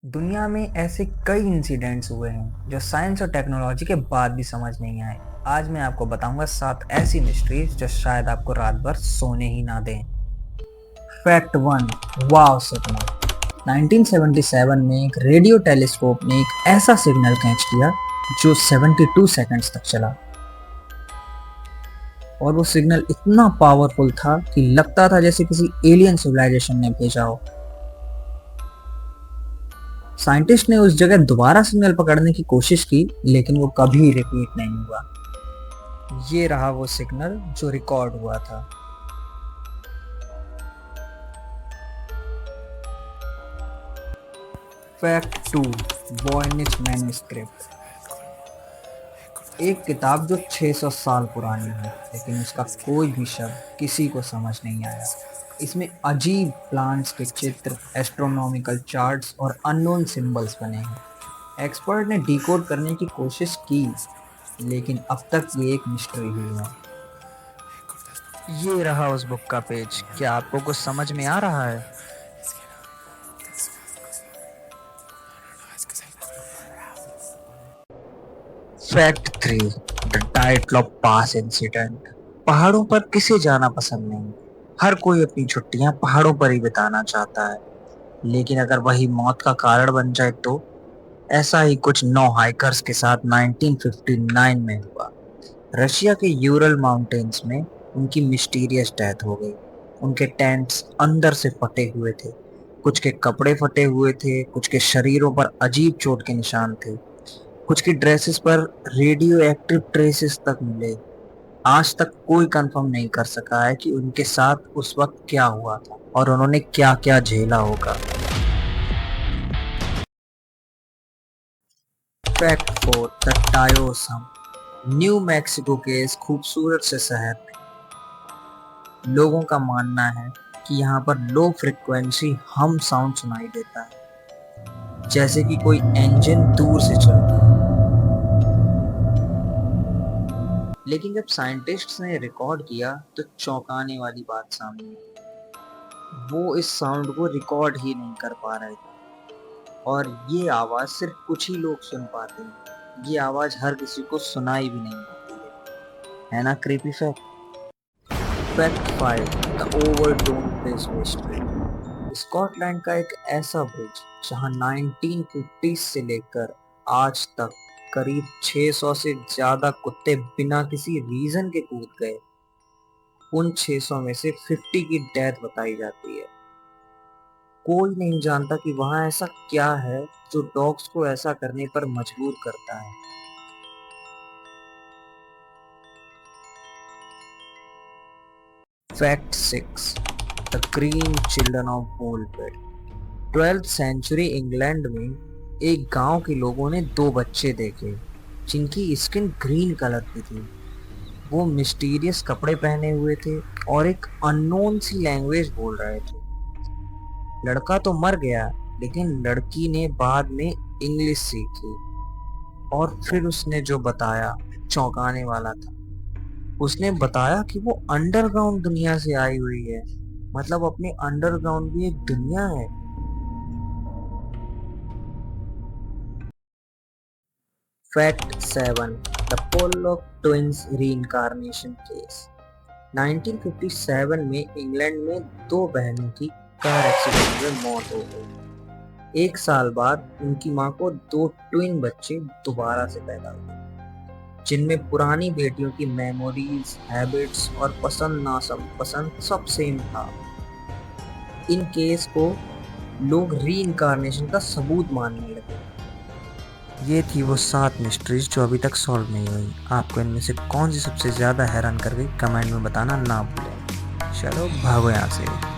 दुनिया में ऐसे कई इंसिडेंट्स हुए हैं जो साइंस और टेक्नोलॉजी के बाद भी समझ नहीं आए। आज मैं आपको बताऊंगा 7 ऐसी मिस्ट्रीज जो शायद आपको रात भर सोने ही ना दें। फैक्ट 1, वाव सिग्नल। 1977 में एक रेडियो टेलीस्कोप ने एक ऐसा सिग्नल कैच किया जो 72 सेकंड्स तक चला, और वो सिग्नल इतना पावरफुल था कि लगता था जैसे किसी एलियन सिविलाइजेशन ने भेजा हो। साइंटिस्ट ने उस जगह दोबारा सिग्नल पकड़ने की कोशिश की, लेकिन वो कभी रिपीट नहीं हुआ। ये रहा वो सिग्नल जो रिकॉर्ड हुआ था। Fact 2, Voynich manuscript. एक किताब जो 600 साल पुरानी है, लेकिन उसका कोई भी शब्द किसी को समझ नहीं आया। इसमें अजीब प्लांट्स के चित्र, एस्ट्रोनॉमिकल चार्ट्स और अननोन सिंबल्स बने हैं। एक्सपर्ट ने डिकोड करने की कोशिश की, लेकिन अब तक ये एक मिस्ट्री ही है। ये रहा उस बुक का पेज। क्या आपको कुछ समझ में आ रहा है? Fact 3, the Dyatlov pass incident. पहाड़ों पर किसे जाना पसंद नहीं? हर कोई अपनी छुट्टियां पहाड़ों पर ही बिताना चाहता है, लेकिन अगर वही मौत का कारण बन जाए तो? ऐसा ही कुछ 9 हाइकर्स के साथ 1959 में हुआ। रशिया के यूरल माउंटेन्स में उनकी मिस्टीरियस डेथ हो गई। उनके टेंट्स अंदर से फटे हुए थे, कुछ के कपड़े फटे हुए थे, कुछ के शरीरों पर अजीब चोट के निशान थे, कुछ की ड्रेसेस पर रेडियो एक्टिव ट्रेसेस तक मिले। आज तक कोई कंफर्म नहीं कर सका है कि उनके साथ उस वक्त क्या हुआ था और उन्होंने क्या क्या झेला होगा। फैक्ट 4, द टायोस हम। न्यू मैक्सिको के इस खूबसूरत से शहर में लोगों का मानना है कि यहाँ पर लो फ्रिक्वेंसी हम साउंड सुनाई देता है, जैसे कि कोई इंजन दूर से चल रहा है। लेकिन जब साइंटिस्ट्स ने रिकॉर्ड किया तो चौंकाने वाली बात सामने आई। वो इस साउंड को रिकॉर्ड ही नहीं कर पा रहे थे, और ये आवाज सिर्फ कुछ ही लोग सुन पाते हैं। ये आवाज हर किसी को सुनाई भी नहीं देती है ना? Creepy fact. Fact 5, the overtone bridge mystery. Scotland का एक ऐसा ब्रिज जहां 1950 से लेकर आज तक करीब 600 से ज्यादा कुत्ते बिना किसी रीजन के कूद गए। उन 600 में से 50 की डेथ बताई जाती है। कोई नहीं जानता कि वहां ऐसा क्या है जो डॉग्स को ऐसा करने पर मजबूर करता है। Fact 6, the green children of Woolpit. 12th century England में एक गांव के लोगों ने 2 बच्चे देखे जिनकी स्किन ग्रीन कलर की थी। वो मिस्टीरियस कपड़े पहने हुए थे और एक अननोन सी लैंग्वेज बोल रहे थे। लड़का तो मर गया, लेकिन लड़की ने बाद में इंग्लिश सीखी, और फिर उसने जो बताया चौंकाने वाला था। उसने बताया कि वो अंडरग्राउंड दुनिया से आई हुई है। मतलब अपने अंडरग्राउंड भी एक दुनिया है। Fact 7, the Pollock twins reincarnation case. 1957 में इंग्लैंड में 2 बहनों की कार एक्सीडेंट में मौत हो गई। 1 साल बाद उनकी मां को 2 ट्विन बच्चे दोबारा से पैदा हुए, जिनमें पुरानी बेटियों की मेमोरीज, हैबिट्स और पसंद नापसंद सब सेम था। इन केस को लोग रीइंकार्नेशन का सबूत मानने लगे। ये थी वो 7 मिस्ट्रीज जो अभी तक सॉल्व नहीं हुई। आपको इनमें से कौन सी सबसे ज्यादा हैरान कर गई, कमेंट में बताना ना भूलें। चलो भागो यहाँ से।